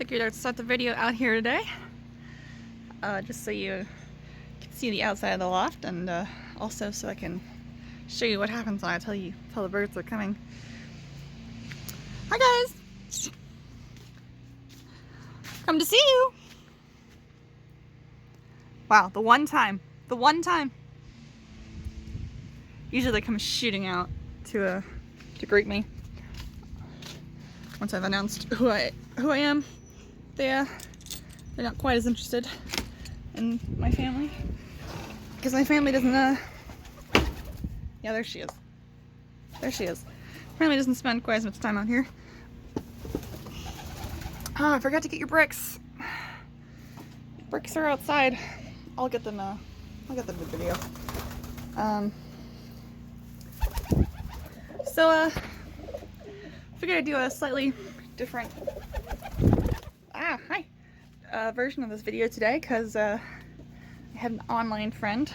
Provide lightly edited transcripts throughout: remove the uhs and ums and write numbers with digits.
Figured I'd start the video out here today, just so you can see the outside of the loft, and also so I can show you what happens when I tell the birds are coming. Hi guys! Come to see you! Wow, the one time. Usually they come shooting out to greet me. Once I've announced who I am, they're not quite as interested in my family, because my family doesn't yeah, there she is. Family doesn't spend quite as much time out here. Oh, I forgot to get your bricks. Bricks are outside. I'll get them in the video. Figured I'd do a slightly different version of this video today, because I had an online friend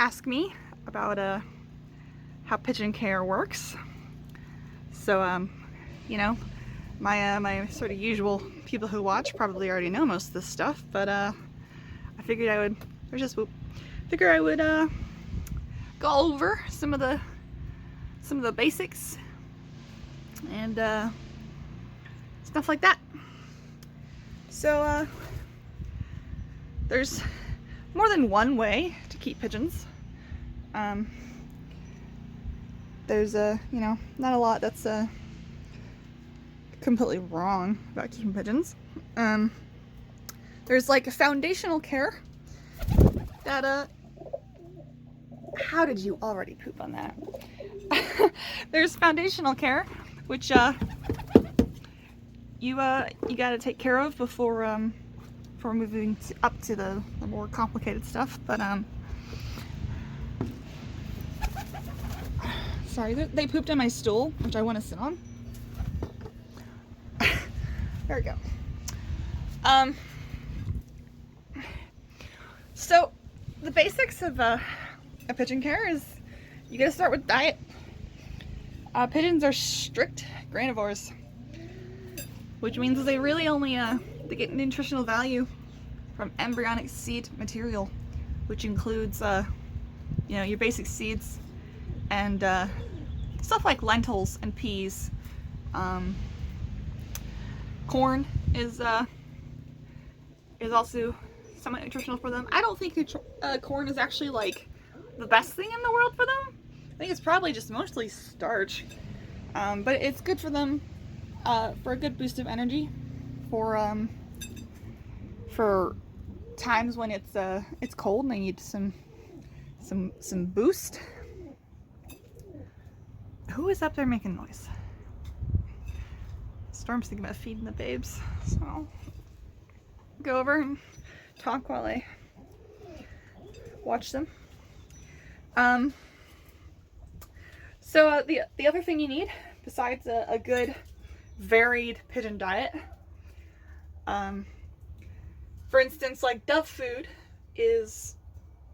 ask me about how pigeon care works. So you know, my sort of usual people who watch probably already know most of this stuff, but I figured I would go over some of the basics and stuff like that. So there's more than one way to keep pigeons. There's you know, not a lot that's completely wrong about keeping pigeons. There's like a foundational care that how did you already poop on that? There's foundational care, which you gotta take care of before moving up to the more complicated stuff. But sorry, they pooped on my stool, which I want to sit on. There we go. So the basics of a pigeon care is you gotta start with diet. Pigeons are strict granivores, which means they really only they get nutritional value from embryonic seed material, which includes you know, your basic seeds and stuff like lentils and peas. Corn is also somewhat nutritional for them. I don't think corn is actually like the best thing in the world for them. I think it's probably just mostly starch, but it's good for them for a good boost of energy for times when it's cold and they need some boost. Who is up there making noise? Storm's thinking about feeding the babes, so I'll go over and talk while I watch them. So the other thing you need, besides a good varied pigeon diet, for instance, like dove food is,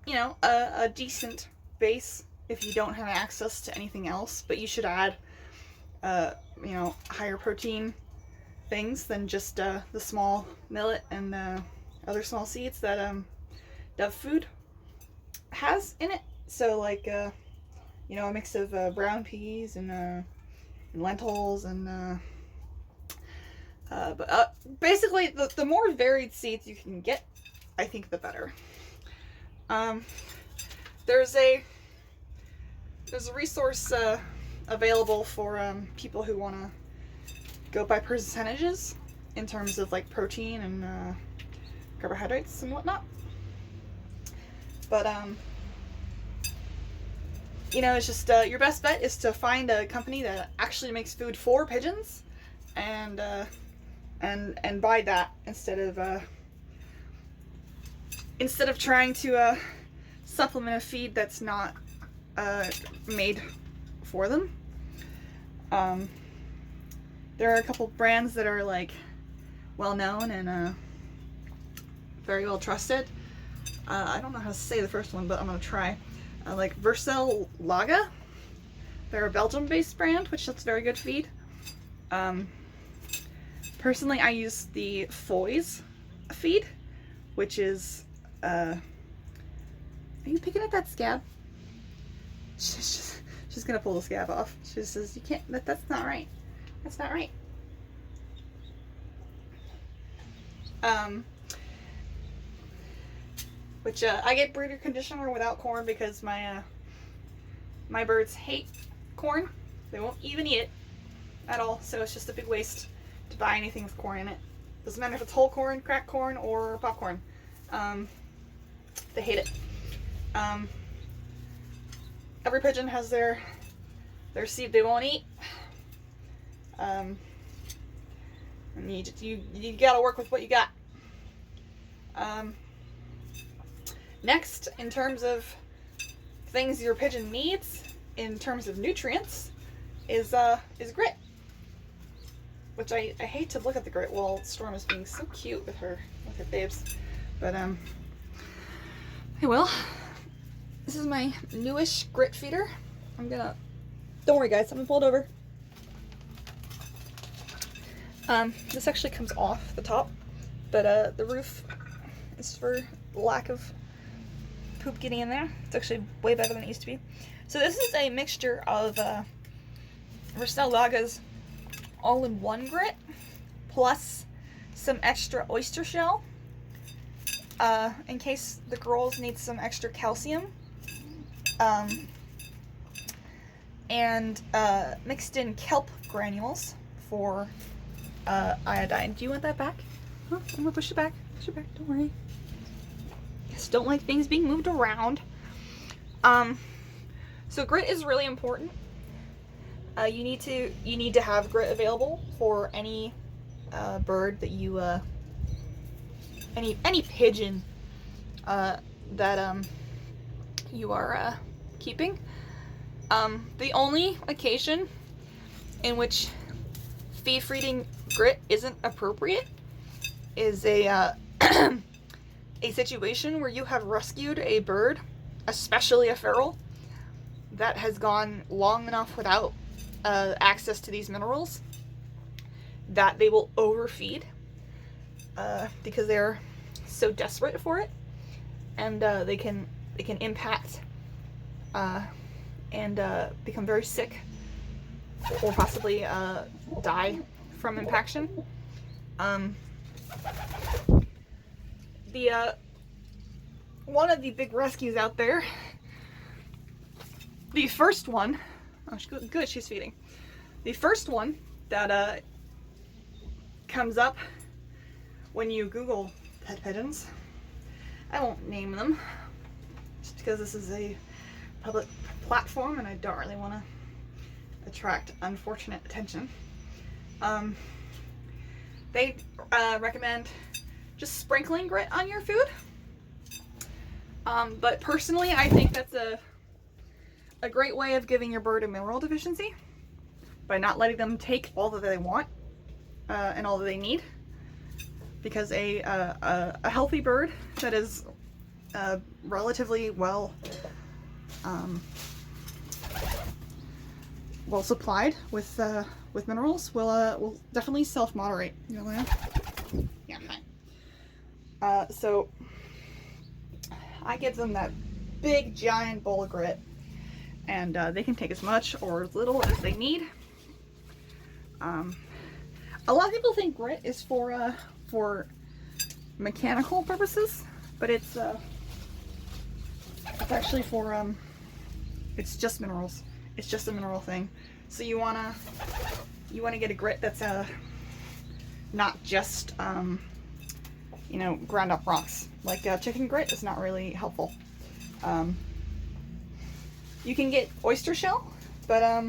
you know, a decent base if you don't have access to anything else, but you should add you know, higher protein things than just the small millet and other small seeds that dove food has in it. So like you know, a mix of brown peas and lentils and but basically the more varied seeds you can get, I think the better. There's a resource available for people who want to go by percentages in terms of like protein and carbohydrates and whatnot. But you know, it's just your best bet is to find a company that actually makes food for pigeons and buy that instead of trying to supplement a feed that's not made for them. There are a couple brands that are like well known and very well trusted. I don't know how to say the first one, but I'm gonna try. Like Versele-Laga. They're a Belgium-based brand, which that's very good feed. Personally, I use the Foy's feed, which is, are you picking at that scab? She's gonna pull the scab off. She says, you can't, that's not right. That's not right. Which, I get breeder conditioner without corn because my birds hate corn. They won't even eat it at all, so it's just a big waste to buy anything with corn in it. Doesn't matter if it's whole corn, cracked corn, or popcorn. They hate it. Every pigeon has their seed they won't eat. And you gotta work with what you got. Next, in terms of things your pigeon needs, in terms of nutrients, is grit. Which I hate to look at the grit while Storm is being so cute with her babes. But I will. This is my newish grit feeder. Don't worry guys, I'm gonna pull it over. This actually comes off the top, but the roof is for lack of poop getting in there. It's actually way better than it used to be. So this is a mixture of Versele-Laga's all-in-one grit plus some extra oyster shell in case the girls need some extra calcium, and mixed in kelp granules for iodine. Do you want that back? Huh? I'm gonna push it back. Push it back. Don't worry. Just don't like things being moved around. So grit is really important. You need to have grit available for any bird that you any pigeon that you are keeping. The only occasion in which feeding grit isn't appropriate is a a situation where you have rescued a bird, especially a feral, that has gone long enough without access to these minerals that they will overfeed because they're so desperate for it, and they can impact and become very sick or possibly die from impaction. One of the big rescues out there, the first one, oh, good, she's feeding. The first one that comes up when you Google pet pigeons, I won't name them just because this is a public platform and I don't really want to attract unfortunate attention. They recommend just sprinkling grit on your food, but personally I think that's a great way of giving your bird a mineral deficiency by not letting them take all that they want and all that they need, because a healthy bird that is relatively well supplied with minerals will definitely self-moderate. You know that? Yeah, fine. So I give them that big giant bowl of grit, and they can take as much or as little as they need. A lot of people think grit is for mechanical purposes, but it's actually for it's just minerals. It's just a mineral thing. So you wanna get a grit that's not just you know, ground up rocks. Like chicken grit is not really helpful. You can get oyster shell, but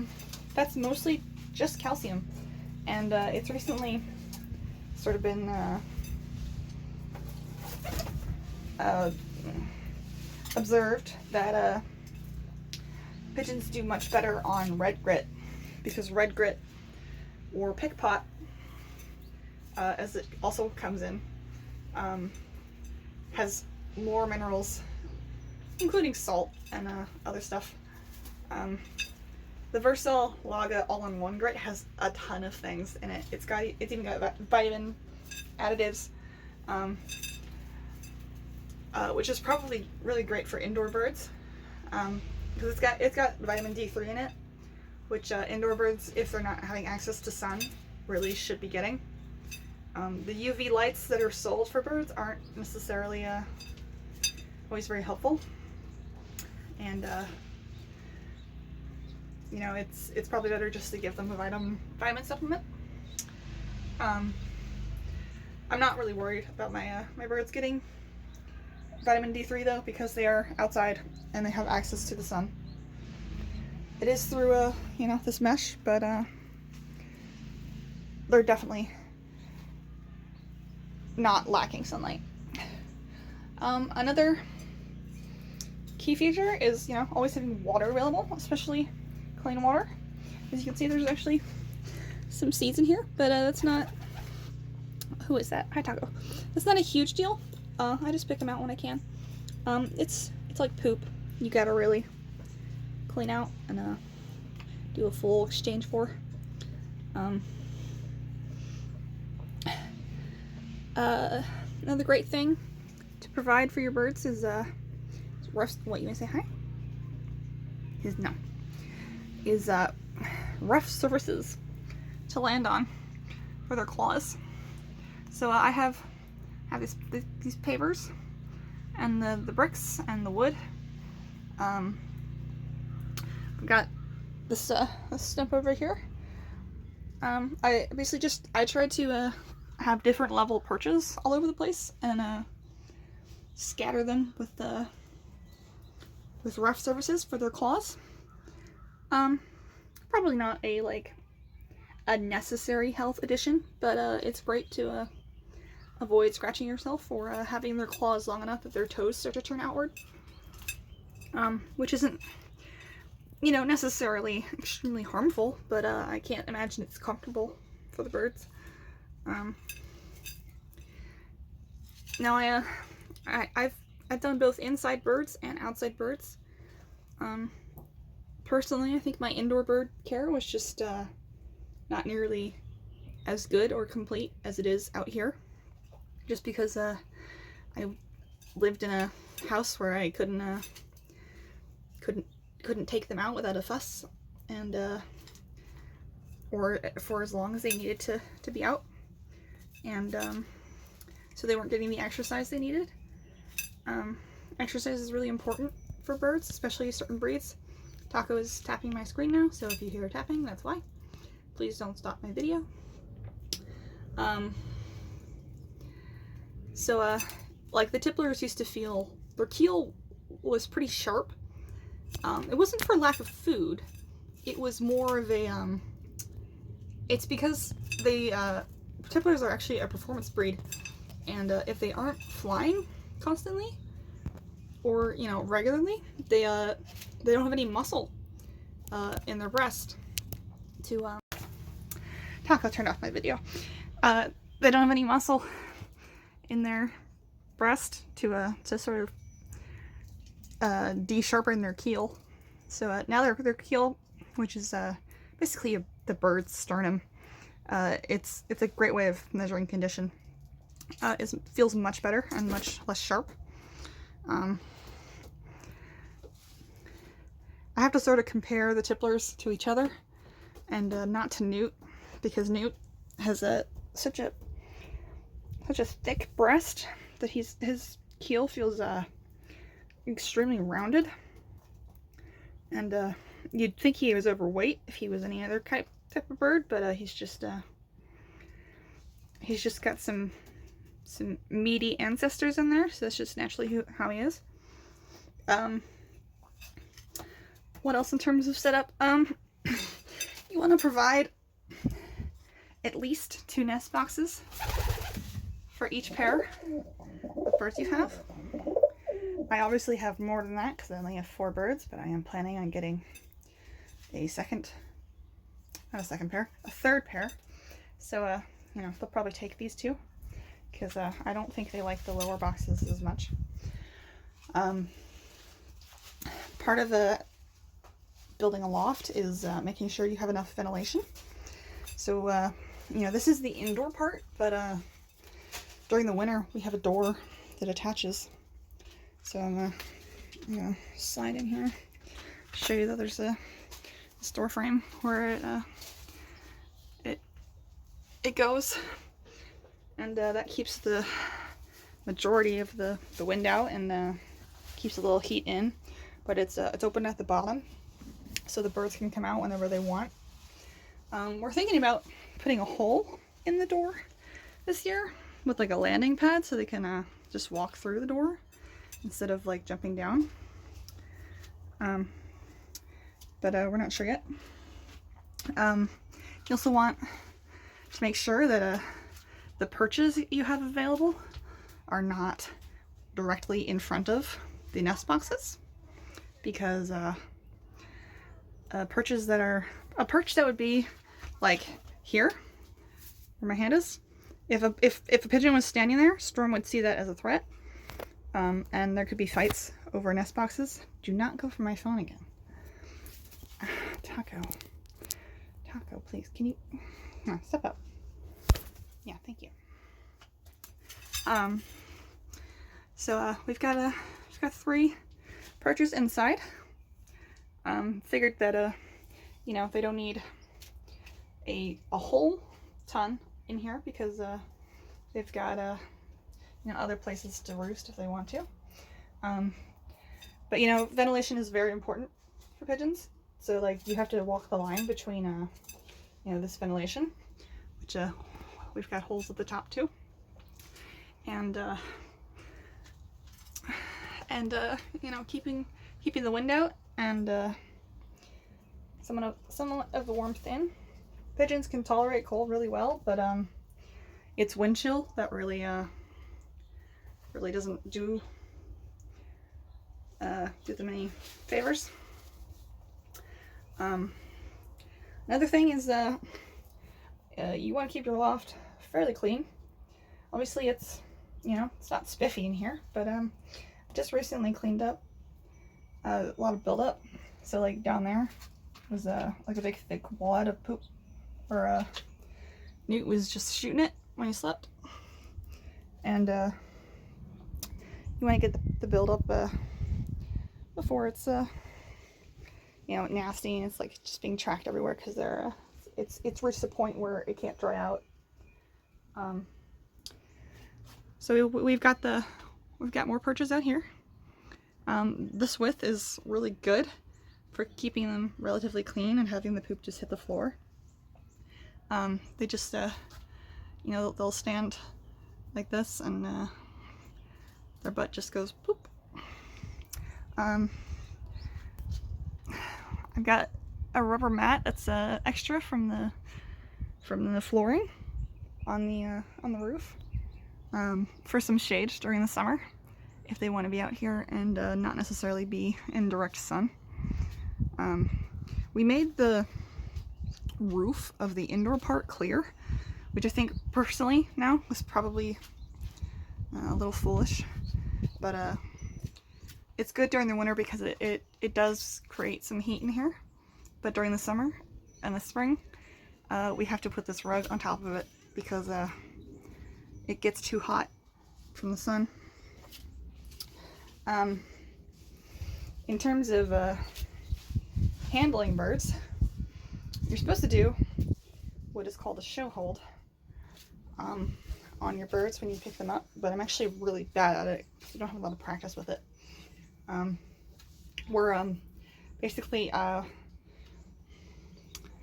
that's mostly just calcium, and it's recently sort of been observed that pigeons do much better on red grit, because red grit, or pickpot, as it also comes in, has more minerals, including salt and other stuff, The Versele-Laga all-in-one grit has a ton of things in it. It's even got vitamin additives, which is probably really great for indoor birds, because it's got vitamin D3 in it, which indoor birds, if they're not having access to sun, really should be getting. The UV lights that are sold for birds aren't necessarily always very helpful, and you know, it's probably better just to give them a vitamin supplement. I'm not really worried about my my birds getting vitamin D3 though, because they are outside and they have access to the sun. It is through you know, this mesh, but they're definitely not lacking sunlight. Another key feature is, you know, always having water available, especially clean water. As you can see, there's actually some seeds in here, but that's not... Who is that? Hi, Taco. That's not a huge deal. I just pick them out when I can. It's like poop. You gotta really clean out and do a full exchange for. Another great thing to provide for your birds is rough. What, you may say hi? Is rough surfaces to land on for their claws. So I have these pavers and the bricks and the wood. I've got this stump over here. I basically I tried to have different level perches all over the place and scatter them with rough surfaces for their claws. Probably not a necessary health addition, but it's great to avoid scratching yourself or having their claws long enough that their toes start to turn outward, which isn't, you know, necessarily extremely harmful, but I can't imagine it's comfortable for the birds. Now I've done both inside birds and outside birds. Personally, I think my indoor bird care was just not nearly as good or complete as it is out here, just because I lived in a house where I couldn't take them out without a fuss, and or for as long as they needed to be out, and so they weren't getting the exercise they needed. Exercise is really important for birds, especially certain breeds. Taco is tapping my screen now, so if you hear tapping, that's why. Please don't stop my video. Like the tipplers used to feel, their keel was pretty sharp. It wasn't for lack of food. It was more of a, it's because tipplers are actually a performance breed, and if they aren't flying constantly or, you know, regularly, they don't have any muscle in their breast to Taco turned off my video. They don't have any muscle in their breast to sort of de-sharpen their keel. So now their keel, which is basically the bird's sternum, it's a great way of measuring condition. It feels much better and much less sharp. I have to sort of compare the tipplers to each other, and not to Newt, because Newt has such a thick breast that his keel feels extremely rounded, and you'd think he was overweight if he was any other type of bird, but he's just got some meaty ancestors in there, so that's just naturally how he is. What else in terms of setup? You want to provide at least 2 nest boxes for each pair of birds you have. I obviously have more than that because I only have 4 birds, but I am planning on getting a third pair. So, you know, they'll probably take these 2 because I don't think they like the lower boxes as much. Part of the building a loft is making sure you have enough ventilation. So, you know, this is the indoor part, but during the winter we have a door that attaches. So I'm gonna slide in here, show you that there's a door frame where it goes, and that keeps the majority of the wind out and keeps a little heat in. But it's open at the bottom, so the birds can come out whenever they want. We're thinking about putting a hole in the door this year with like a landing pad, so they can just walk through the door instead of like jumping down. But we're not sure yet. You also want to make sure that the perches you have available are not directly in front of the nest boxes, because perches that are a perch that would be like here where my hand is, if a pigeon was standing there, Storm would see that as a threat, and there could be fights over nest boxes. Do not go for my phone again. Taco, please, can you step up? Yeah, thank you. So we've got 3 perches inside. Figured that you know, they don't need a whole ton in here, because they've got you know, other places to roost if they want to. But you know, ventilation is very important for pigeons. So like, you have to walk the line between you know, this ventilation, which we've got holes at the top too, and you know, keeping the wind out and somewhat of the warmth in. Pigeons can tolerate cold really well, but it's wind chill that really doesn't do them any favors. Another thing is you want to keep your loft fairly clean. Obviously, it's, you know, it's not spiffy in here, but just recently cleaned up a lot of buildup. So like down there was like a big thick wad of poop, or Newt was just shooting it when he slept. And you want to get the buildup before it's you know, nasty and it's like just being tracked everywhere, because they're it's reached a point where it can't dry out. So we've got more perches out here. This width is really good for keeping them relatively clean and having the poop just hit the floor. They just you know, they'll stand like this and their butt just goes poop. I've got a rubber mat that's extra from the flooring on the roof, for some shade during the summer if they want to be out here and not necessarily be in direct sun. We made the roof of the indoor part clear, which I think personally now was probably a little foolish, but it's good during the winter because it does create some heat in here. But during the summer and the spring, we have to put this rug on top of it because it gets too hot from the sun. In terms of handling birds, you're supposed to do what is called a show hold on your birds when you pick them up, but I'm actually really bad at it. I don't have a lot of practice with it. We're basically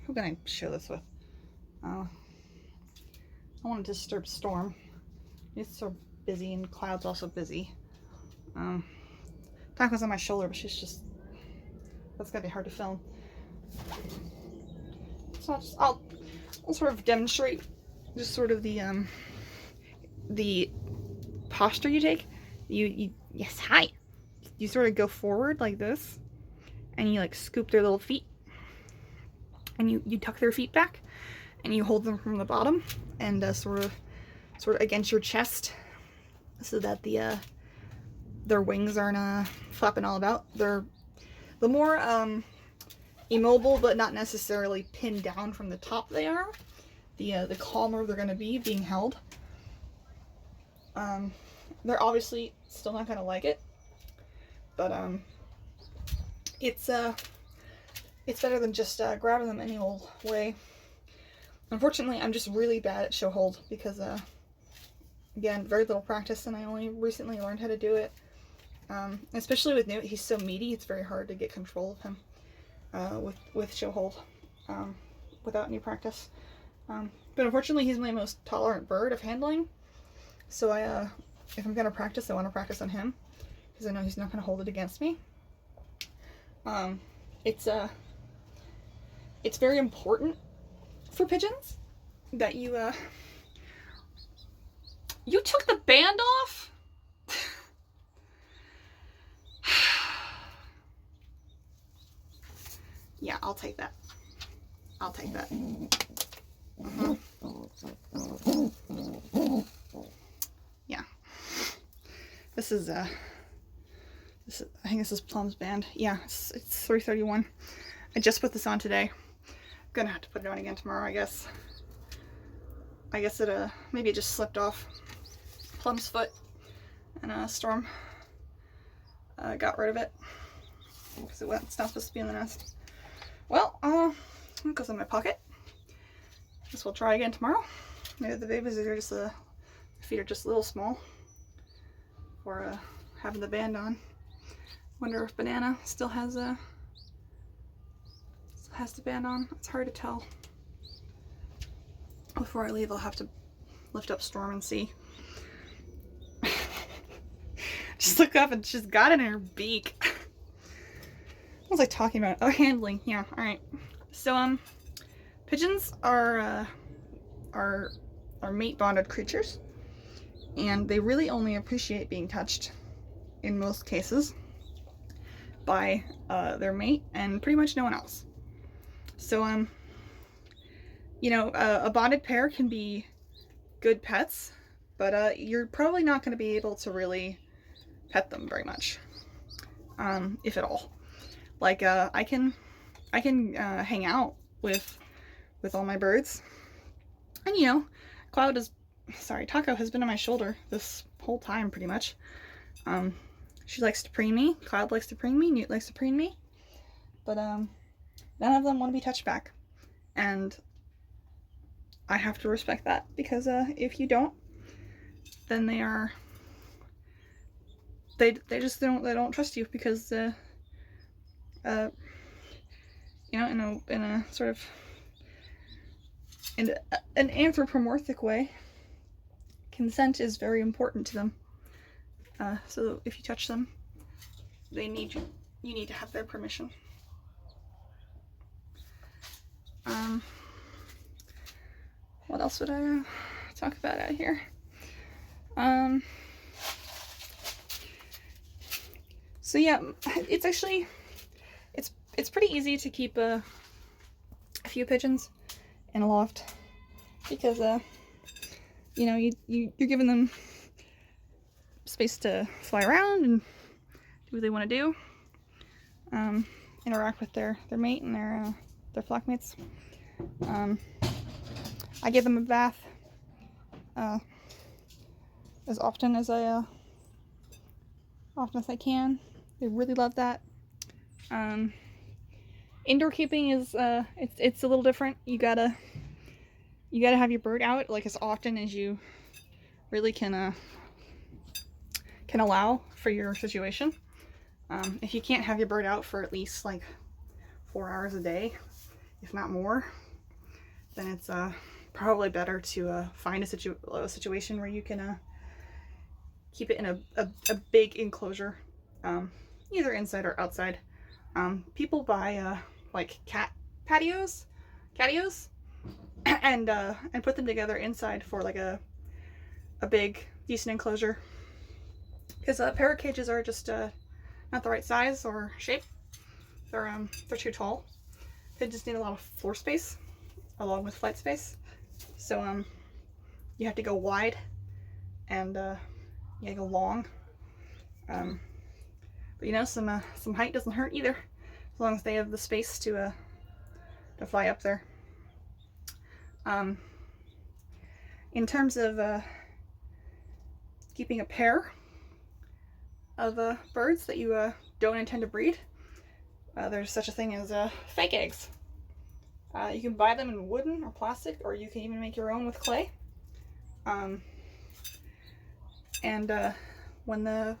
who can I share this with? I don't want to disturb Storm. It's so busy, and Cloud's also busy. Taco's on my shoulder, but she's just, that's gonna be hard to film. So I'll sort of demonstrate just sort of the posture you take. Yes, hi. You sort of go forward like this, and you like scoop their little feet, and you tuck their feet back, and you hold them from the bottom, and sort of against your chest, so that their wings aren't flapping all about. The more immobile, but not necessarily pinned down from the top they are, the calmer they're going to be being held. They're obviously still not going to like it, but it's better than just grabbing them any old way. Unfortunately, I'm just really bad at show hold because, again, very little practice, and I only recently learned how to do it. Especially with Newt, he's so meaty, it's very hard to get control of him with show hold without any practice. But unfortunately, he's my most tolerant bird of handling, so if I'm going to practice, I want to practice on him, because I know he's not going to hold it against me. It's very important for pigeons that you took the band off? Yeah, I'll take that. I'll take that. Yeah. This is I think this is Plum's band. Yeah, it's 3:31. I just put this on today. I'm gonna have to put it on again tomorrow, I guess. I guess it maybe it just slipped off Plum's foot, and Storm got rid of it because it's not supposed to be in the nest. Well, it goes in my pocket. Guess we'll try again tomorrow. Maybe the babies are just their feet are just a little small for having the band on. Wonder if Banana still has the band on. It's hard to tell. Before I leave, I'll have to lift up Storm and see. Just look up and she's got it in her beak. What was I talking about? Oh, handling. Yeah. All right. So pigeons are mate bonded creatures, and they really only appreciate being touched, in most cases, by their mate and pretty much no one else. So a bonded pair can be good pets, but you're probably not going to be able to really pet them very much, if at all. Like I can hang out with all my birds, and Taco has been on my shoulder this whole time pretty much. She likes to preen me, Cloud likes to preen me, Newt likes to preen me, but none of them want to be touched back, and I have to respect that, because if you don't, then they don't trust you, because in a sort of an anthropomorphic way, consent is very important to them. So if you touch them, you need to have their permission. What else would I talk about out here? So yeah, it's actually it's pretty easy to keep a few pigeons in a loft, because you're giving them space to fly around and do what they want to do, interact with their mate and their flockmates. I give them a bath as often as I can. They really love that. Indoor keeping is it's a little different. You gotta have your bird out like as often as you really can allow for your situation. If you can't have your bird out for at least like 4 hours a day, if not more, then it's probably better to find a situation where you can keep it in a big enclosure, either inside or outside. People buy like catios, and put them together inside for like a big decent enclosure, because parrot cages are just not the right size or shape. They're too tall. They just need a lot of floor space along with flight space. So you have to go wide and you go long. But some height doesn't hurt either, as long as they have the space to fly up there. In terms of keeping a pair of birds that you don't intend to breed, there's such a thing as fake eggs. You can buy them in wooden or plastic, or you can even make your own with clay. When the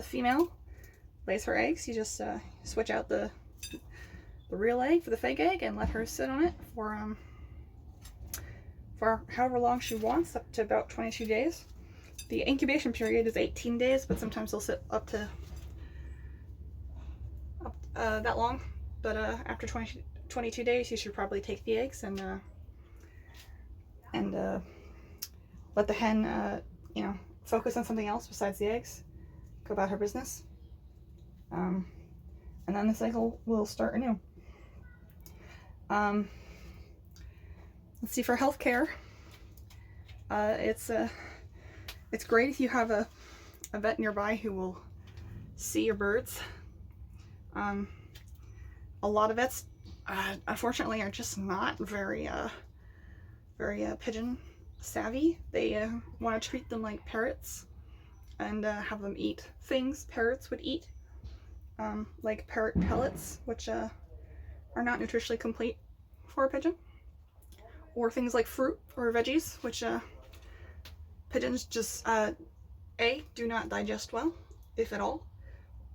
female lays her eggs, you just switch out the real egg for the fake egg and let her sit on it for however long she wants, up to about 22 days. The incubation period is 18 days, but sometimes they'll sit up to that long. But after 22 days, you should probably take the eggs and let the hen, focus on something else besides the eggs, go about her business, and then the cycle will start anew. Let's see, for healthcare, it's great if you have a vet nearby who will see your birds. A lot of vets, unfortunately, are just not very pigeon savvy. They want to treat them like parrots and have them eat things parrots would eat, like parrot pellets, which are not nutritionally complete for a pigeon, or things like fruit or veggies, which pigeons just A, do not digest well, if at all,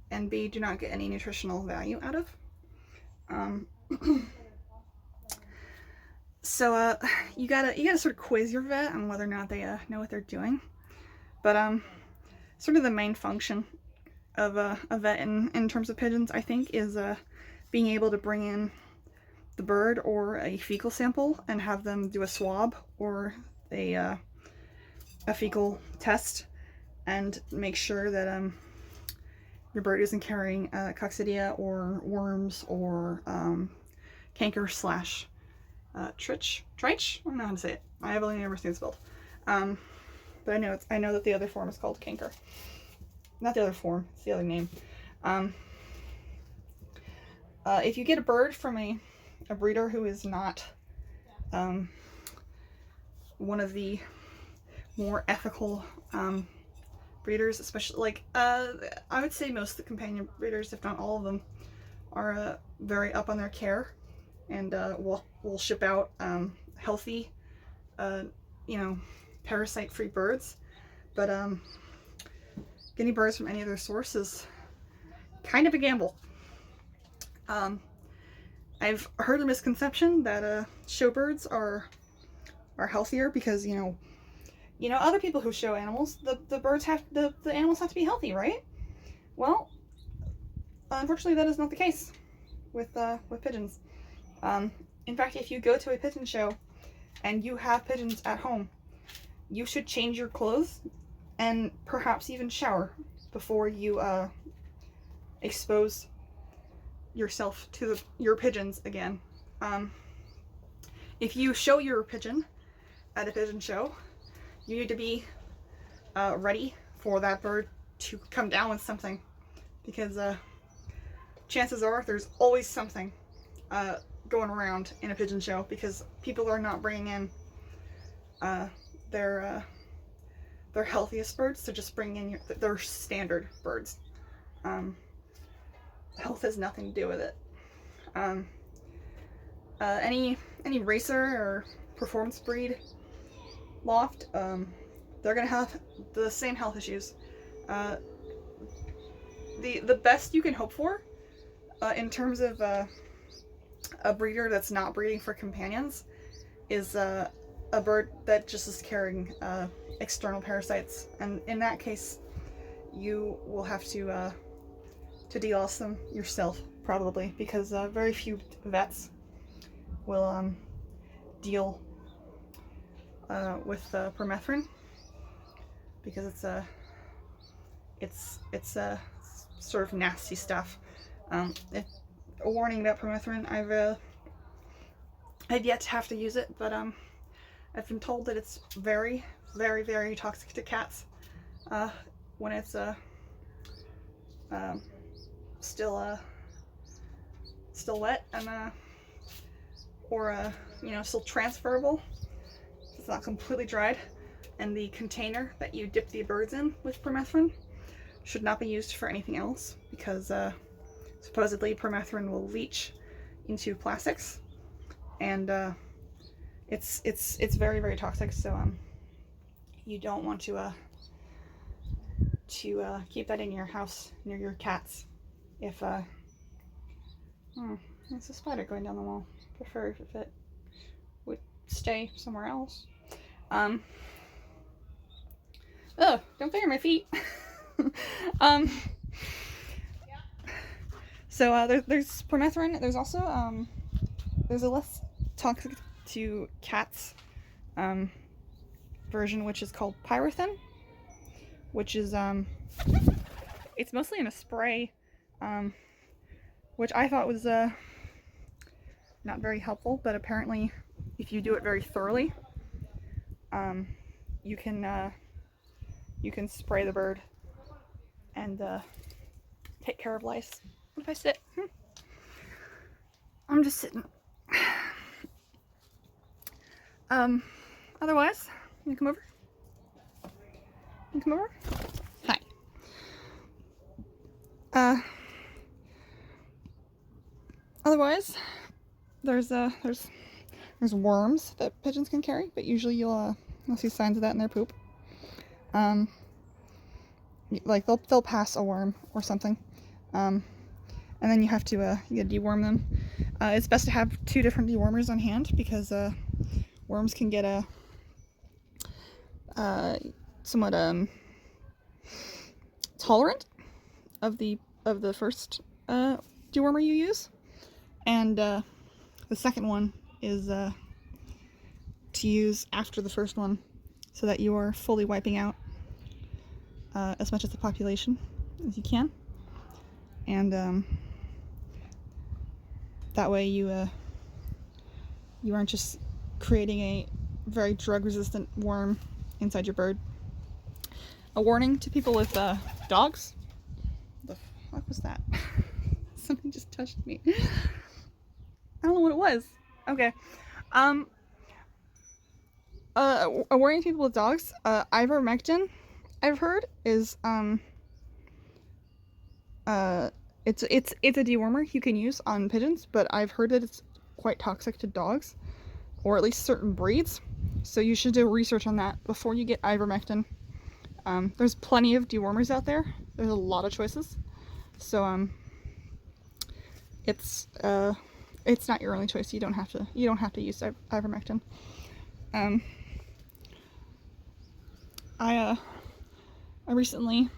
and B, do not get any nutritional value out of. So you gotta sort of quiz your vet on whether or not they know what they're doing. But sort of the main function of a vet in terms of pigeons, I think, is being able to bring in the bird or a fecal sample and have them do a swab or a fecal test and make sure that your bird isn't carrying coccidia or worms or canker slash trich. I don't know how to say it. I have only never seen it spelled. But I know that the other form is called canker. Not the other form, it's the other name. If you get a bird from a breeder who is not one of the more ethical breeders, especially like I would say most of the companion breeders, if not all of them, are very up on their care and will ship out healthy, parasite-free birds. But getting birds from any other source is kind of a gamble. I've heard a misconception that showbirds are healthier because other people who show animals, the animals have to be healthy, right? Well, unfortunately, that is not the case with pigeons. In fact, if you go to a pigeon show and you have pigeons at home, you should change your clothes and perhaps even shower before you expose yourself to your pigeons again. If you show your pigeon at a pigeon show, you need to be ready for that bird to come down with something, because chances are there's always something going around in a pigeon show, because people are not bringing in their healthiest birds. They're just bringing in their standard birds. Health has nothing to do with it. Any racer or performance breed loft, they're gonna have the same health issues. The best you can hope for in terms of a breeder that's not breeding for companions is a bird that just is carrying external parasites, and in that case you will have to deloss them yourself, probably, because very few vets will deal with permethrin, because it's sort of nasty stuff. A warning about permethrin: I've yet to have to use it, but I've been told that it's very, very, very toxic to cats when it's still still wet and or you know, still transferable. It's not completely dried. And the container that you dip the birds in with permethrin should not be used for anything else, because supposedly permethrin will leach into plastics, and it's very, very toxic. So you don't want to keep that in your house near your cats. If there's a spider going down the wall. Prefer if it would stay somewhere else. Oh, don't finger my feet. So there's permethrin. There's also there's a less toxic to cats version, which is called pyrethrin, which is it's mostly in a spray, which I thought was not very helpful, but apparently if you do it very thoroughly, you can spray the bird and take care of lice. What if I sit? I'm just sitting. Otherwise, you come over. You come over. Hi. Otherwise, there's worms that pigeons can carry, but usually you'll see signs of that in their poop. Like they'll pass a worm or something, and then you have to you deworm them. It's best to have 2 different dewormers on hand, because worms can get somewhat tolerant of the first dewormer you use, and the second one is to use after the first one, so that you are fully wiping out as much of the population as you can, and that way you aren't just creating a very drug-resistant worm inside your bird. A warning to people with dogs. The fuck was that? Something just touched me. I don't know what it was. Okay. A warning to people with dogs. Ivermectin, I've heard, is it's a dewormer you can use on pigeons, but I've heard that it's quite toxic to dogs, or at least certain breeds. So you should do research on that before you get ivermectin. There's plenty of dewormers out there. There's a lot of choices. So it's not your only choice. You don't have to use ivermectin. I recently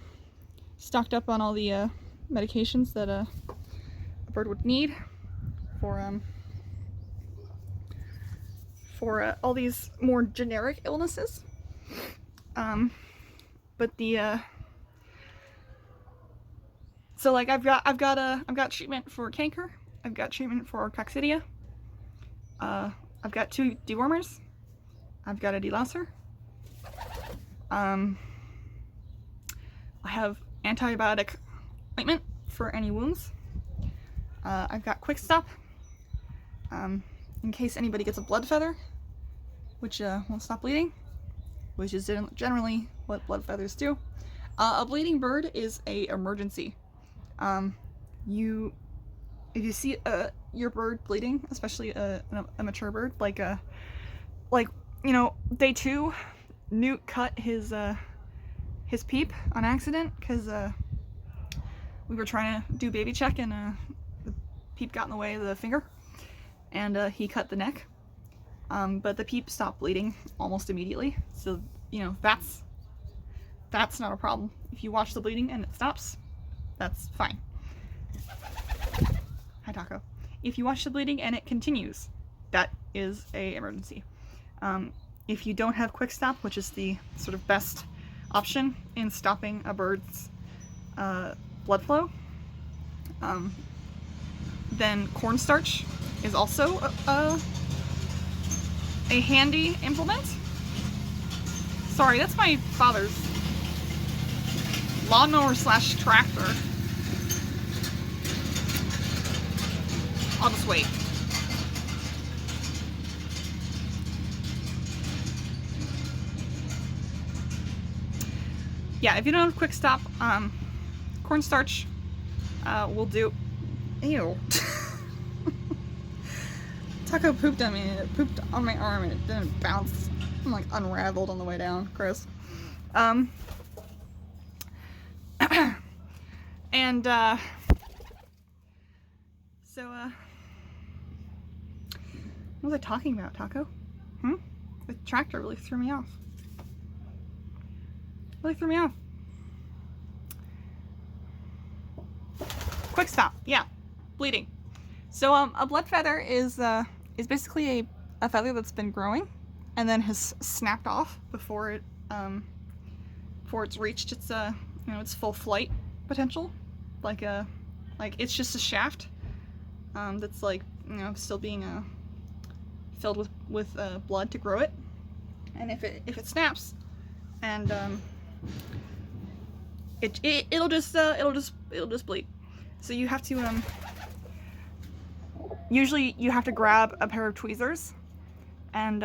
stocked up on all the medications that a bird would need for all these more generic illnesses. But so like I've got treatment for canker. I've got treatment for coccidia. I've got 2 dewormers. I've got a delouser. I have antibiotic ointment for any wounds. I've got quick stop in case anybody gets a blood feather, which won't stop bleeding, which is generally what blood feathers do. A bleeding bird is a emergency. If you see your bird bleeding, especially a mature bird, like you know, day 2, Newt cut his Peep on accident because we were trying to do baby check, and the Peep got in the way of the finger, and he cut the neck. But the Peep stopped bleeding almost immediately, so you know that's not a problem. If you watch the bleeding and it stops, that's fine. Hi, Taco. If you watch the bleeding and it continues, that is a emergency. If you don't have quick stop, which is the sort of best option in stopping a bird's blood flow, then cornstarch is also a handy implement. Sorry, that's my father's lawnmower / tractor. I'll just wait. Yeah, if you don't have a quick stop, cornstarch will do. Ew. Taco pooped on me. It pooped on my arm and it didn't bounce. I'm like unraveled on the way down. Gross. And so what was I talking about, Taco? The tractor really threw me off. Really threw me off. Quick stop. Yeah, bleeding. So a blood feather is basically a feather that's been growing and then has snapped off before it's reached its its full flight potential. Like it's just a shaft that's like still being filled with blood to grow it. And if it snaps, and it'll just bleed. So you have to usually you have to grab a pair of tweezers and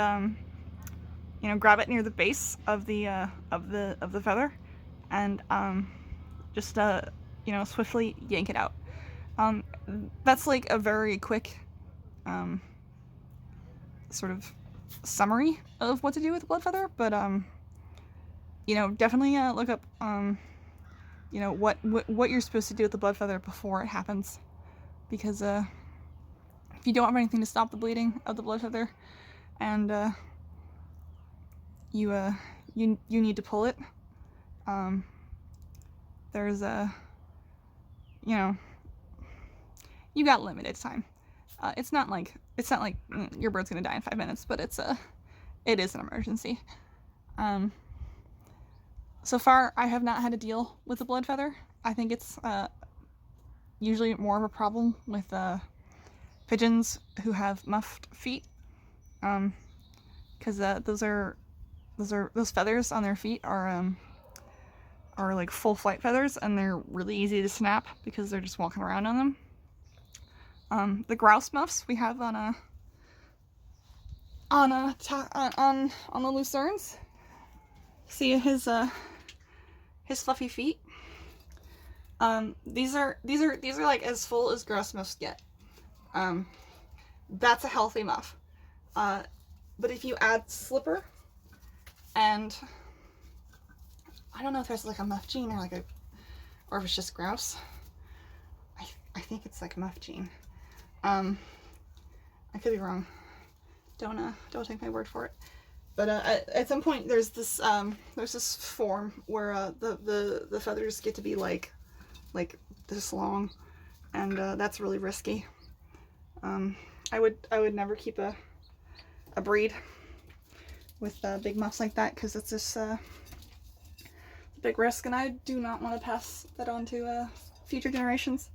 grab it near the base of the feather and just swiftly yank it out. That's like a very quick sort of summary of what to do with a blood feather, but definitely look up what you're supposed to do with the blood feather before it happens, because if you don't have anything to stop the bleeding of the blood feather and you need to pull it, there's you got limited time. It's not like your bird's gonna die in 5 minutes, but it is an emergency. So far, I have not had to deal with the blood feather. I think it's usually more of a problem with pigeons who have muffed feet, because those feathers on their feet are like full flight feathers, and they're really easy to snap because they're just walking around on them. The grouse muffs we have on the lucernes. See his fluffy feet. These are like as full as grouse muffs get. That's a healthy muff. But if you add slipper and I don't know if there's like a muff gene or if it's just grouse. I think it's like a muff gene. I could be wrong. Don't take my word for it. But at some point there's this form where the feathers get to be like this long, and that's really risky. I would never keep a breed with big muffs like that, because it's just a big risk, and I do not want to pass that on to future generations.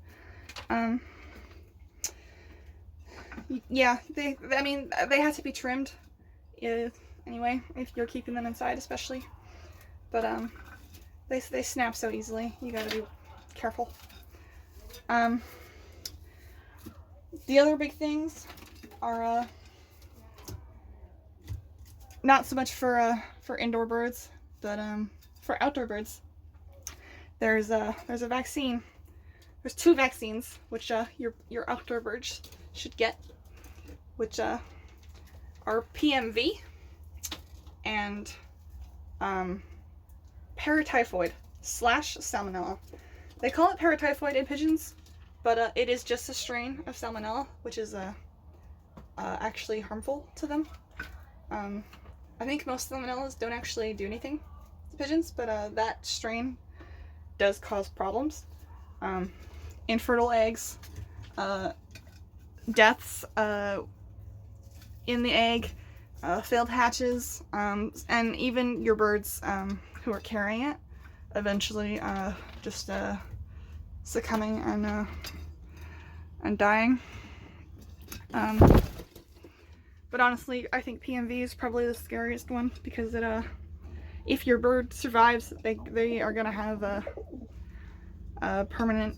Yeah, they have to be trimmed. Anyway, if you're keeping them inside, especially. But they snap so easily. You gotta be careful. The other big things are not so much for indoor birds, but for outdoor birds. There's a vaccine. There's 2 vaccines which your outdoor birds should get, which are PMV and paratyphoid / salmonella. They call it paratyphoid in pigeons, but it is just a strain of salmonella, which is actually harmful to them. I think most salmonellas don't actually do anything to pigeons, but that strain does cause problems. Infertile eggs, deaths in the egg, failed hatches, and even your birds who are carrying it eventually just succumbing and dying. But honestly, I think PMV is probably the scariest one, because if your bird survives, they are gonna have a permanent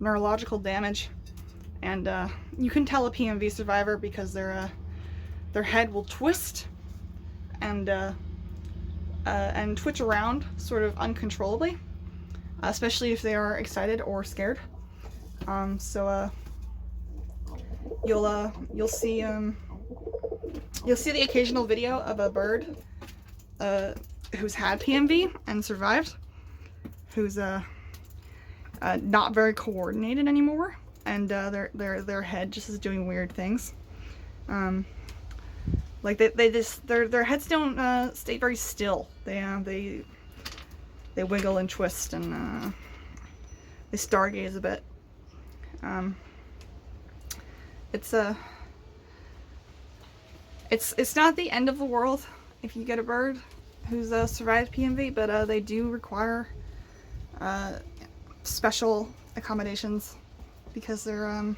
neurological damage, and you can tell a PMV survivor because their head will twist and twitch around sort of uncontrollably, especially if they are excited or scared. So you'll see the occasional video of a bird who's had PMV and survived, who's not very coordinated anymore, and their head just is doing weird things. Like their heads don't stay very still. They wiggle and twist, and they stargaze a bit. It's not the end of the world if you get a bird who's survived PMV, but they do require special accommodations because they're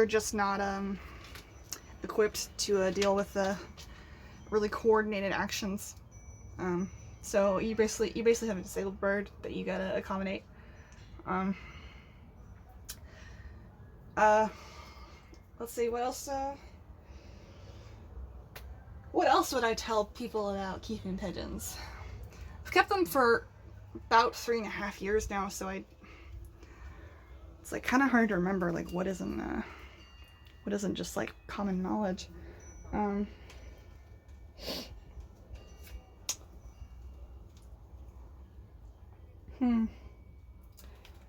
just not equipped to deal with really coordinated actions. So you basically have a disabled bird that you gotta accommodate. Let's see, what else would I tell people about keeping pigeons? I've kept them for about 3.5 years now, so it's like kind of hard to remember like what isn't just like common knowledge.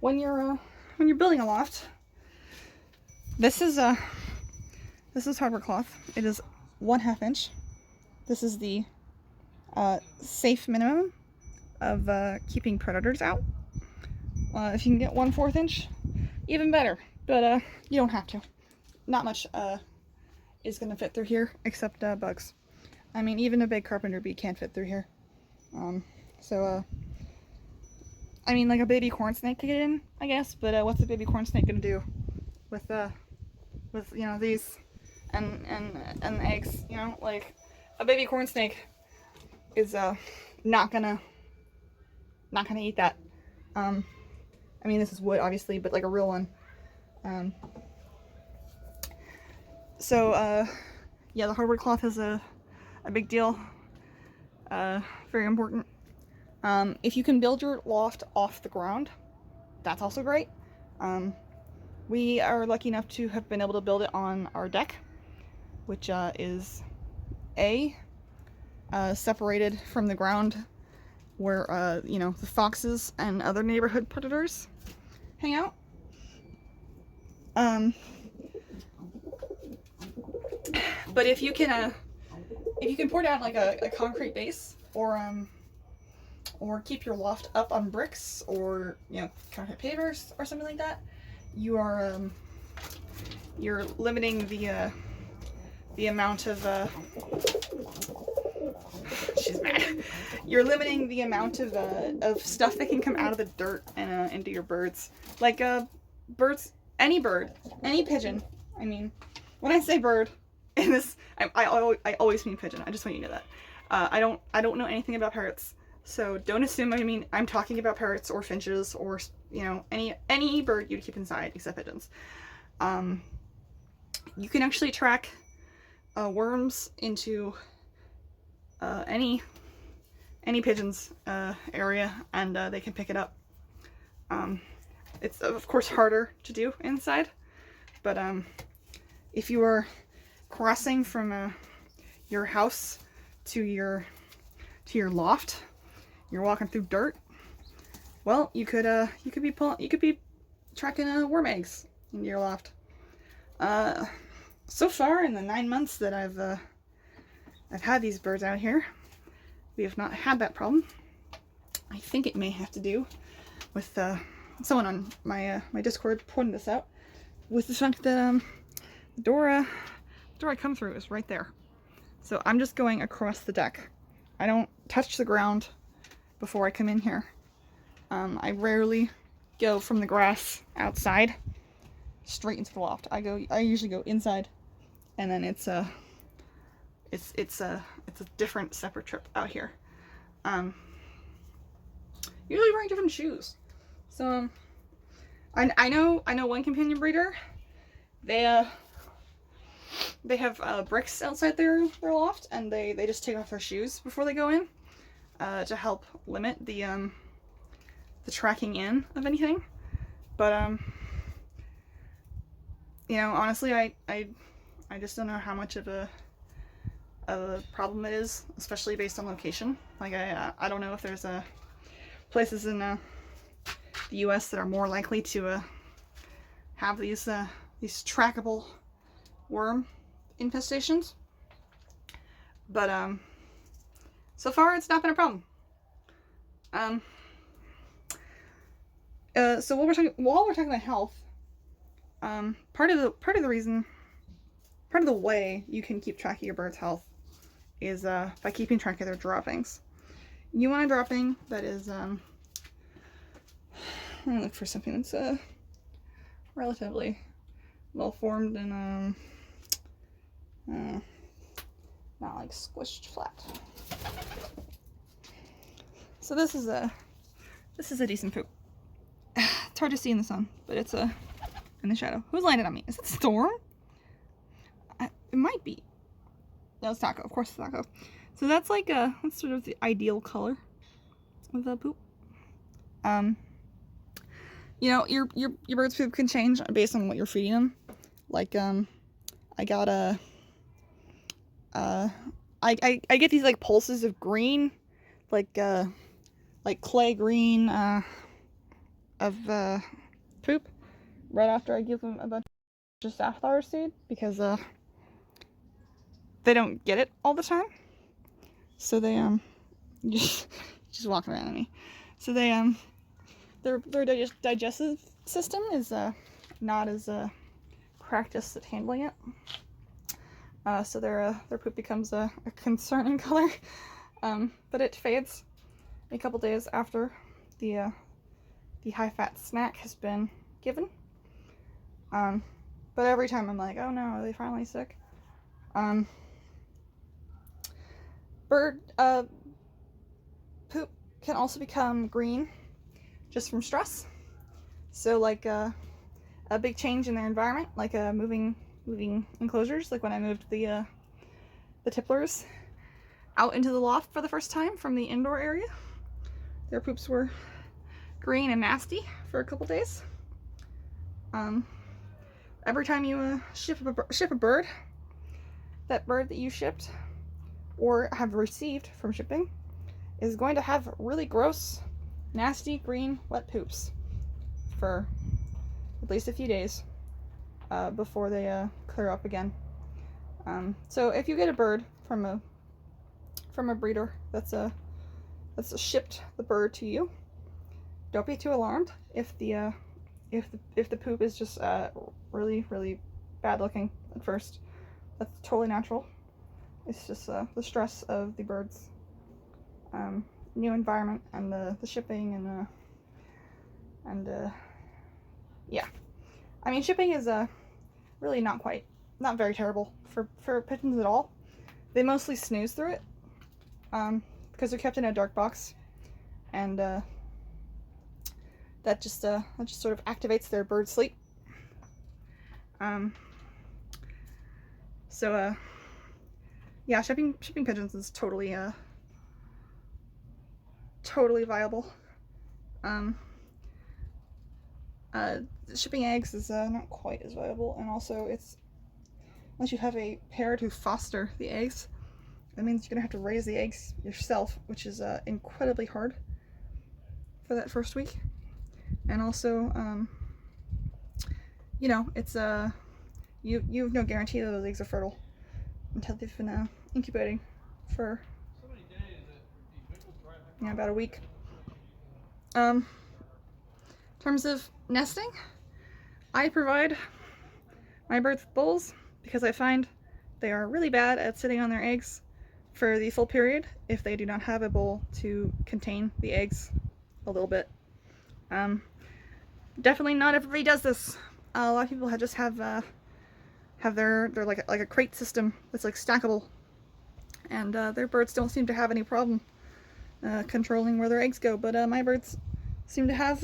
When you're building a loft, this is hardwood cloth. It is 1/2 inch. This is the safe minimum of keeping predators out. If you can get 1/4 inch, even better. But you don't have to. Not much is gonna fit through here except bugs. I mean, even a big carpenter bee can't fit through here. I mean, like a baby corn snake could get in, I guess. But what's a baby corn snake gonna do with you know, these and the eggs? You know, like a baby corn snake is not gonna eat that. I mean, this is wood, obviously, but like a real one. Yeah, the hardwood cloth is a big deal. Very important. If you can build your loft off the ground, that's also great. We are lucky enough to have been able to build it on our deck, which is separated from the ground where, you know, the foxes and other neighborhood predators hang out. But if you can pour down like a concrete base, or keep your loft up on bricks, or, you know, concrete pavers or something like that, you are you're limiting the amount of she's mad. You're limiting the amount of stuff that can come out of the dirt and into your birds. Like birds, any bird, any pigeon. I mean, when I say bird, in this, I always mean pigeon. I just want you to know that. I don't know anything about parrots, so don't assume I'm talking about parrots or finches or, you know, any bird you'd keep inside except pigeons. You can actually track worms into any pigeon's area, and they can pick it up. It's of course harder to do inside, but if you are crossing from your house to your loft, you're walking through dirt, well, you could be tracking worm eggs into your loft. So far in the 9 months that I've had these birds out here, we have not had that problem. I think it may have to do with someone on my Discord pointed this out, with the fact that the door I come through is right there. So I'm just going across the deck. I don't touch the ground before I come in here. I rarely go from the grass outside straight into the loft. I usually go inside, and then it's a different separate trip out here. Usually wearing different shoes. So I know one companion breeder. They have bricks outside their loft, and they just take off their shoes before they go in to help limit the tracking in of anything. But you know, honestly, I just don't know how much of a problem it is, especially based on location. Like I don't know if there's places in the U.S. that are more likely to have these trackable worm infestations. But so far it's not been a problem. So while we're talking about health, part of the way you can keep track of your bird's health is by keeping track of their droppings. You want a dropping that is I'm gonna look for something that's relatively well formed and not like squished flat. So this is a decent poop. It's hard to see in the sun, but it's in the shadow. Who's landed on me? Is it Storm? It might be. No, it's Taco. Of course it's Taco. So that's like that's sort of the ideal color of the poop. You know, your bird's poop can change based on what you're feeding them. Like I got I get these like pulses of green, like clay green of poop right after I give them a bunch of safflower seed, because they don't get it all the time. So they just walking around at me. So they their digestive system is not as practiced at handling it. So their poop becomes a concerning color. But it fades a couple days after the high-fat snack has been given. But every time I'm like, oh no, are they finally sick? Bird poop can also become green just from stress. So like a big change in their environment, like moving enclosures, like when I moved the tipplers out into the loft for the first time from the indoor area. Their poops were green and nasty for a couple days. Every time you ship a bird, that bird that you shipped or have received from shipping is going to have really gross, nasty, green, wet poops for at least a few days before they clear up again. So if you get a bird from a breeder that's shipped the bird to you, don't be too alarmed if the poop is just really, really bad looking at first. That's totally natural. It's just the stress of the bird's new environment and the shipping and yeah. I mean, shipping is really not very terrible for pigeons at all. They mostly snooze through it because they're kept in a dark box, and that just sort of activates their bird sleep. So yeah, shipping pigeons is totally viable. Shipping eggs is not quite as viable, and also it's, unless you have a parent who foster the eggs, that means you're gonna have to raise the eggs yourself, which is incredibly hard for that first week. And also, you know, it's you have no guarantee that those eggs are fertile until they've been incubating for about a week. In terms of nesting, I provide my birds with bowls because I find they are really bad at sitting on their eggs for the full period if they do not have a bowl to contain the eggs a little bit. Definitely not everybody does this. A lot of people have their like a crate system that's like stackable, and their birds don't seem to have any problem controlling where their eggs go. But my birds seem to have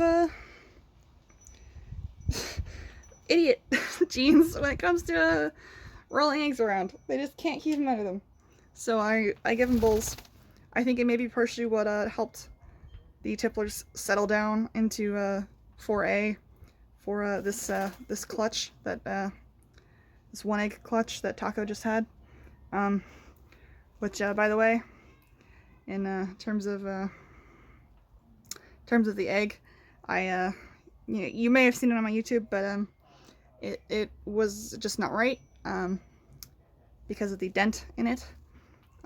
idiot genes when it comes to rolling eggs around. They just can't keep them out of them. So I give them bowls. I think it may be partially what helped the tipplers settle down into 4A for this clutch that this 1 egg clutch that Taco just had. Which by the way, in terms of the egg, you may have seen it on my YouTube, but it was just not right because of the dent in it.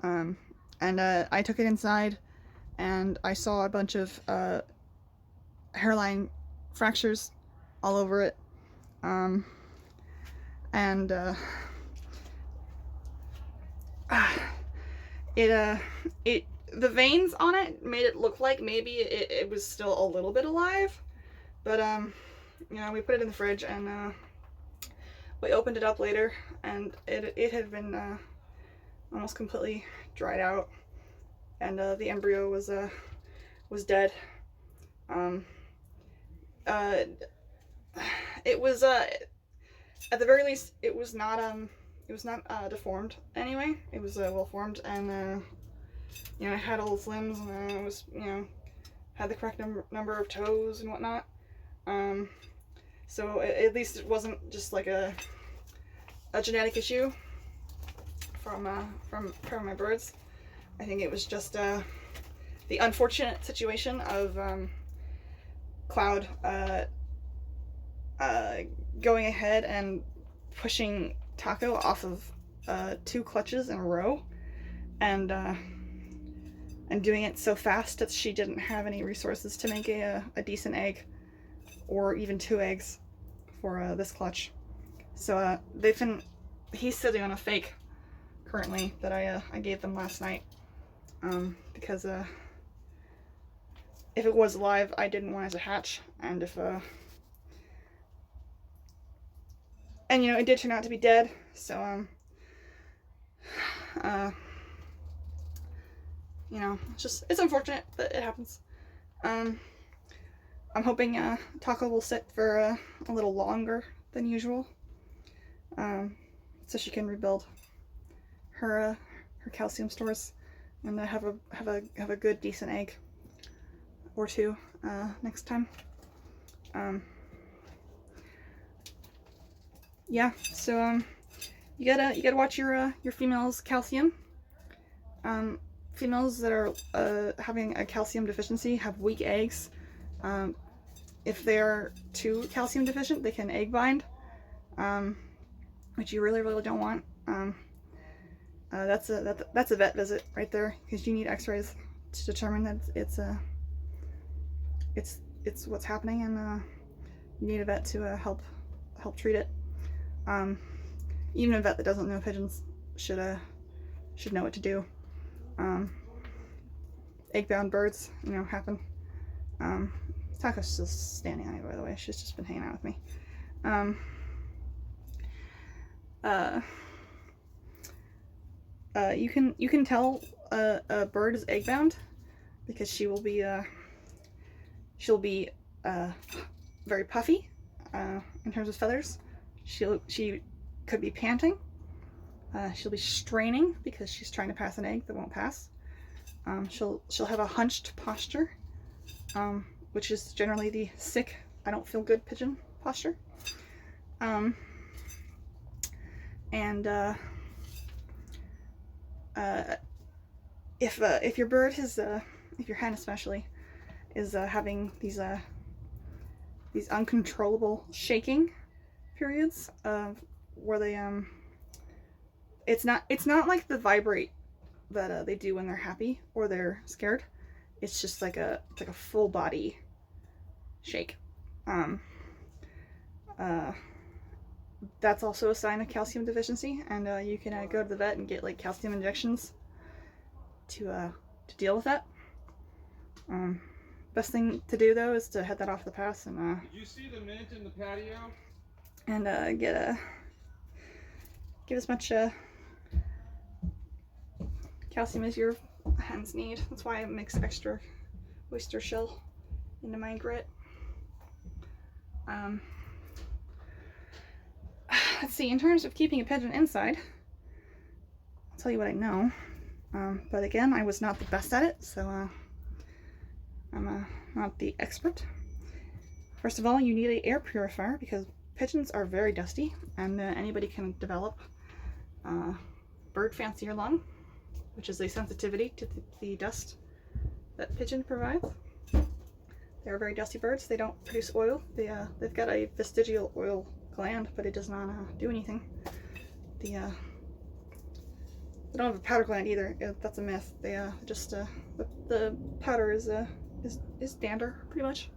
And I took it inside, and I saw a bunch of hairline fractures all over it. The veins on it made it look like maybe it was still a little bit alive, but you know, we put it in the fridge, and we opened it up later, and it had been almost completely dried out, and the embryo was dead. It was at the very least it was not deformed anyway. It was well formed, and you know, it had all its limbs, and it was, you know, had the correct number of toes and whatnot. So at least it wasn't just like a genetic issue from my birds. I think it was just the unfortunate situation of Cloud going ahead and pushing Taco off of 2 clutches in a row, and doing it so fast that she didn't have any resources to make a decent egg, or even 2 eggs for this clutch. So he's sitting on a fake currently that I gave them last night, because if it was alive, I didn't want it to hatch, and and you know, it did turn out to be dead, so you know, it's unfortunate, but it happens. I'm hoping Taco will sit for a little longer than usual, so she can rebuild her calcium stores, and have a good decent egg or 2 next time. Yeah, so you gotta watch your females' calcium. Females that are having a calcium deficiency have weak eggs. If they're too calcium deficient, they can egg bind, which you really don't want. That's a vet visit right there, because you need X-rays to determine that it's what's happening, and you need a vet to help treat it. Even a vet that doesn't know pigeons should know what to do. Egg-bound birds, you know, happen. Taco's still standing on me, by the way. She's just been hanging out with me. You can tell a bird is egg-bound because she'll be very puffy in terms of feathers. She could be panting. She'll be straining because she's trying to pass an egg that won't pass. She'll have a hunched posture, which is generally the sick, I don't feel good pigeon posture. If your bird is, if your hen especially, is having these uncontrollable shaking periods, where they it's not like the vibrate that they do when they're happy or they're scared. It's just like a full body shake. That's also a sign of calcium deficiency, and you can go to the vet and get like calcium injections to deal with that. Best thing to do though is to head that off the pass and you see the mint in the patio? And get as much calcium as your hens need. That's why I mix extra oyster shell into my grit. see, in terms of keeping a pigeon inside, I'll tell you what I know. But again, I was not the best at it, so I'm not the expert. First of all, you need an air purifier because pigeons are very dusty, and anybody can develop bird fancier lung, which is a sensitivity to the dust that pigeon provides. They're very dusty birds. They don't produce oil. They've got a vestigial oil gland, but it does not do anything. They don't have a powder gland either. That's a myth. They just the powder is dander pretty much.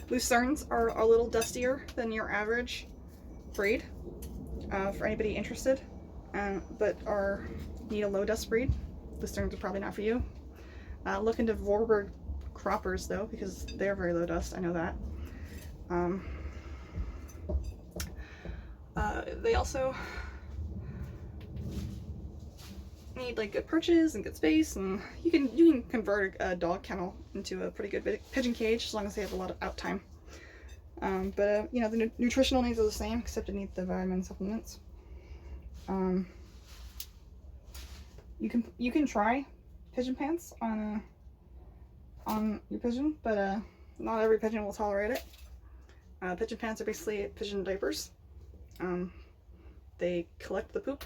Lucernes are a little dustier than your average breed. For anybody interested, but need a low dust breed, Lucernes are probably not for you. Look into Vorburg croppers though, because they're very low dust. I know that. They also need like good perches and good space, and you can convert a dog kennel into a pretty good pigeon cage as long as they have a lot of out time. But you know, the nutritional needs are the same, except it needs the vitamin supplements. You can try pigeon pants on your pigeon, but not every pigeon will tolerate it. Pigeon pants are basically pigeon diapers. They collect the poop,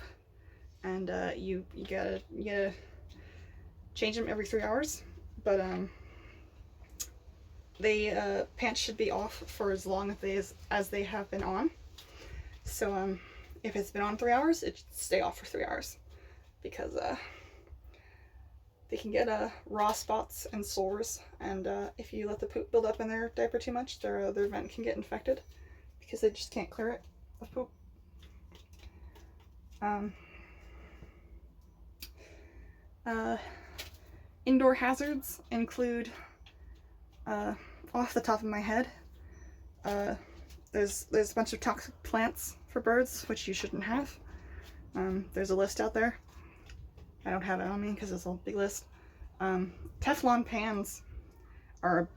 and you gotta change them every 3 hours. But pants should be off for as long as they have been on. So if it's been on 3 hours, it should stay off for 3 hours, because they can get raw spots and sores, and if you let the poop build up in their diaper too much, their vent can get infected because they just can't clear it of poop. Indoor hazards include, off the top of my head, there's a bunch of toxic plants for birds, which you shouldn't have. There's a list out there. I don't have it on me because it's a big list. Teflon pans are a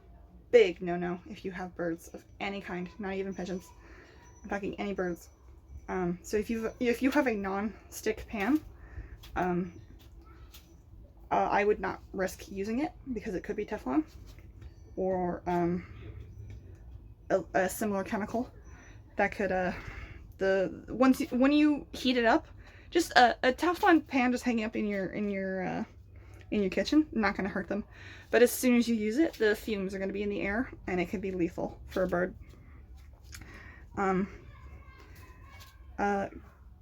big no-no if you have birds of any kind, not even pigeons. I'm talking any birds. So if you have a non-stick pan, I would not risk using it because it could be Teflon or a similar chemical that could when you heat it up, just a Teflon pan just hanging up in your kitchen, not going to hurt them. But as soon as you use it, the fumes are going to be in the air, and it could be lethal for a bird.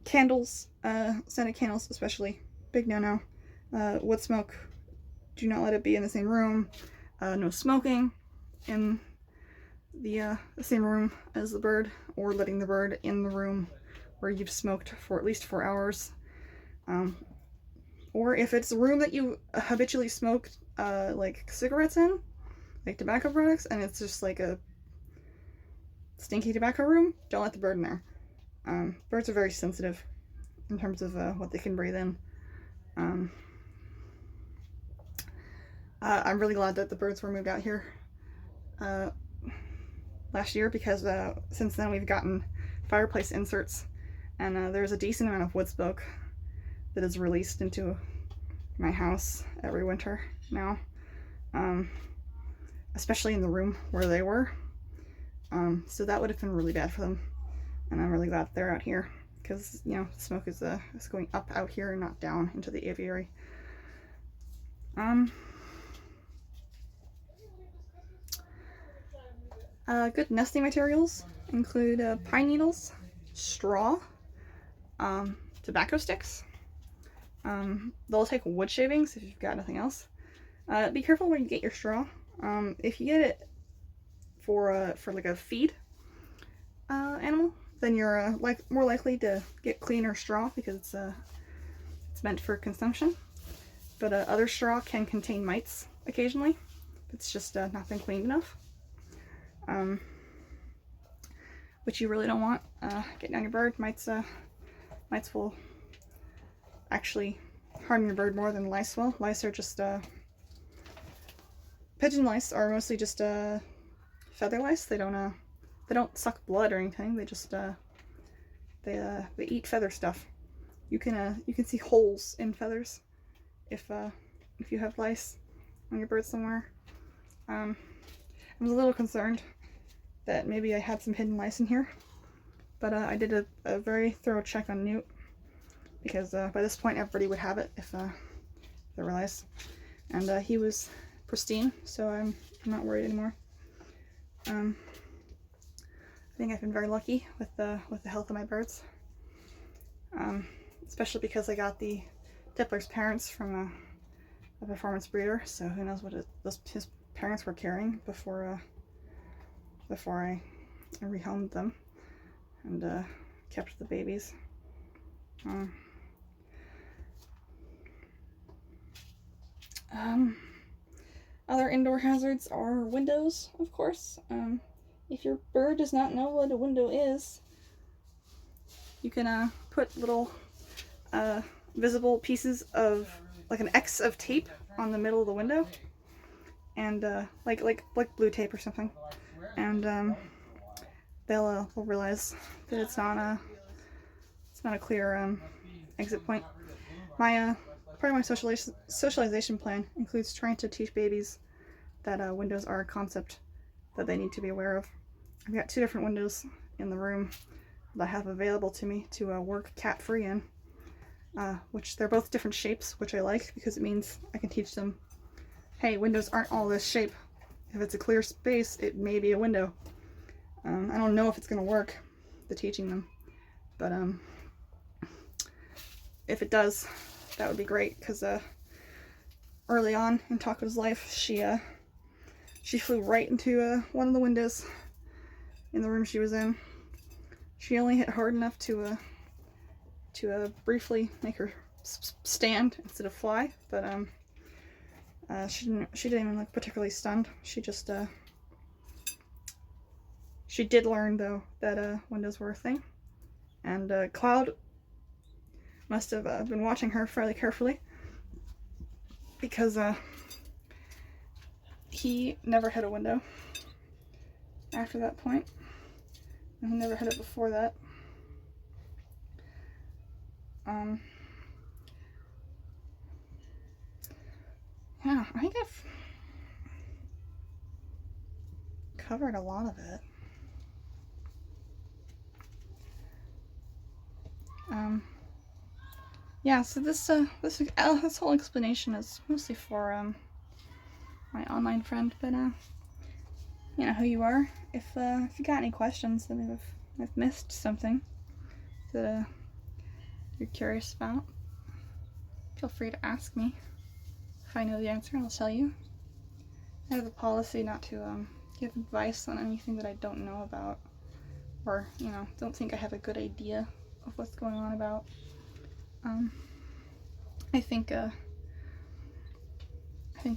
Candles, scented candles especially, big no-no. Wood smoke, do not let it be in the same room. No smoking in the same room as the bird, or letting the bird in the room where you've smoked for at least 4 hours. Or if it's a room that you habitually smoked like cigarettes in, like tobacco products, and it's just like a stinky tobacco room, don't let the bird in there. Birds are very sensitive in terms of what they can breathe in. I'm really glad that the birds were moved out here last year, because since then we've gotten fireplace inserts, and there's a decent amount of wood smoke that is released into my house every winter now, especially in the room where they were. So that would have been really bad for them, and I'm really glad they're out here, because you know, smoke is going up out here and not down into the aviary. Good nesting materials include pine needles, straw, tobacco sticks. They'll take wood shavings if you've got nothing else. Be careful when you get your straw. If you get it for like a feed animal, then you're more likely to get cleaner straw, because it's meant for consumption. But other straw can contain mites occasionally. It's just not been cleaned enough. Which you really don't want getting on your bird. Mites will actually harm your bird more than lice will. Lice are just pigeon lice are mostly just feather lice. They don't suck blood or anything. They just they eat feather stuff. You can see holes in feathers if you have lice on your bird somewhere. I was a little concerned that maybe I had some hidden lice in here, but I did a very thorough check on Newt, because by this point everybody would have it if there were lice, and he was pristine, so I'm not worried anymore. I think I've been very lucky with the health of my birds, especially because I got the Dippler's parents from a performance breeder, so who knows what his parents were carrying before I rehomed them and kept the babies. Other indoor hazards are windows, of course. If your bird does not know what a window is, you can put little visible pieces of, like an X of tape on the middle of the window, and like blue tape or something, and they'll realize that it's not a clear exit point. My part of my socialization plan includes trying to teach babies that windows are a concept that they need to be aware of. I've got 2 different windows in the room that I have available to me to work cat-free in, which they're both different shapes, which I like because it means I can teach them, hey, windows aren't all this shape. If it's a clear space, it may be a window. I don't know if it's going to work, the teaching them, but if it does, that would be great, because early on in Taco's life, she flew right into one of the windows in the room she was in. She only hit hard enough to briefly make her stand instead of fly, but she didn't even look particularly stunned. She just she did learn though that windows were a thing, and Cloud must have been watching her fairly carefully, because he never hit a window after that point, and he never hit it before that. Yeah, I think I've covered a lot of it. Yeah, so this whole explanation is mostly for my online friend, but you know who you are. If you got any questions that I've missed something that you're curious about, feel free to ask me. If I know the answer, I'll tell you. I have a policy not to give advice on anything that I don't know about, or don't think I have a good idea of what's going on about. I think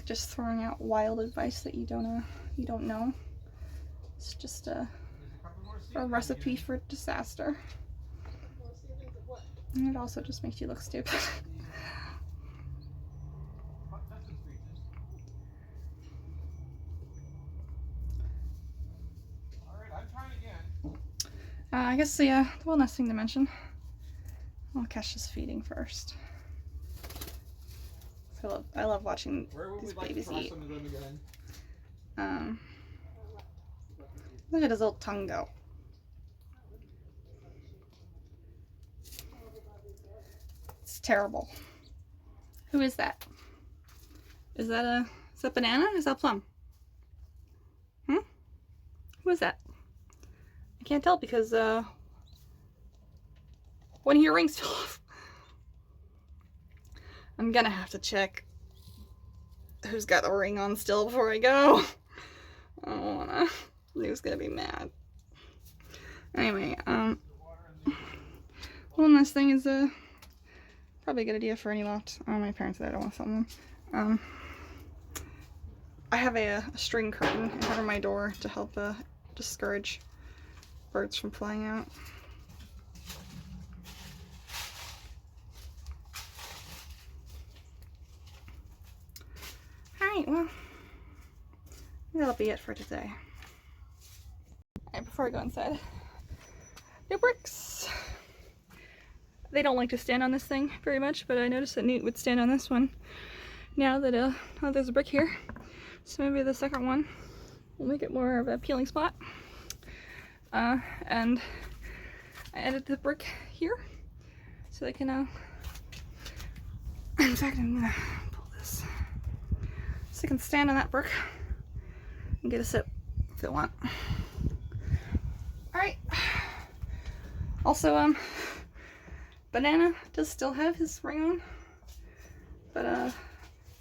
just throwing out wild advice that you don't know, it's just a recipe for disaster. And it also just makes you look stupid. I guess the one last thing to mention. I'll catch this feeding first. I love watching these babies eat. Look at his little tongue go. It's terrible. Who is that? Is that banana? Is that plum? Who is that? I can't tell because one of your rings fell off. I'm gonna have to check who's got the ring on still before I go. I don't wanna. Lou's gonna be mad. Anyway, one last thing is probably a good idea for any loft. My parents said I don't want to film them. I have a string curtain in front of my door to help discourage birds from flying out. Alright, well, that'll be it for today. Alright, before I go inside, new bricks. They don't like to stand on this thing very much, but I noticed that Newt would stand on this one. Now that oh, there's a brick here, so maybe the second one will make it more of a peeling spot. And I added the brick here so they can in fact, I'm gonna pull this so they can stand on that brick and get a sip if they want. Alright. Also, Banana does still have his ring on, but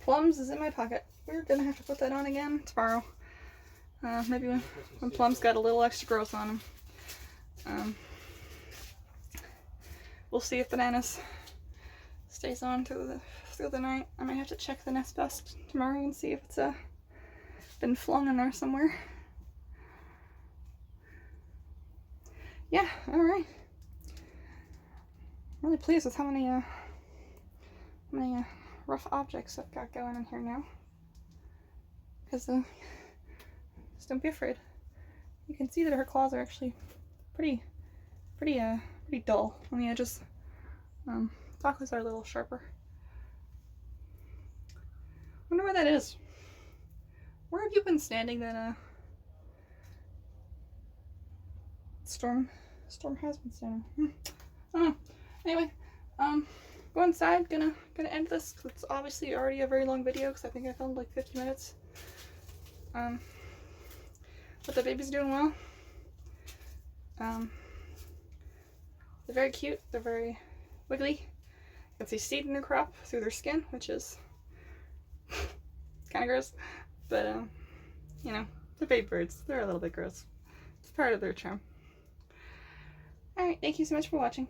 Plums is in my pocket. We're gonna have to put that on again tomorrow. Maybe when Plum's got a little extra growth on him. We'll see if Bananas stays on through the night. I might have to check the nest dust tomorrow and see if it's been flung in there somewhere. Yeah, alright. Really pleased with how many rough objects I've got going in here now. Because just don't be afraid. You can see that her claws are actually pretty dull on the edges. Tacos are a little sharper. Wonder where that is. Where have you been standing that Storm has been standing? I don't know. Anyway, go inside. Gonna end this because it's obviously already a very long video because I think I filmed like 50 minutes. But the baby's doing well. They're very cute. They're very wiggly. You can see seed in their crop through their skin, which is kind of gross. But you know, they're baby birds. They're a little bit gross. It's part of their charm. Alright, thank you so much for watching.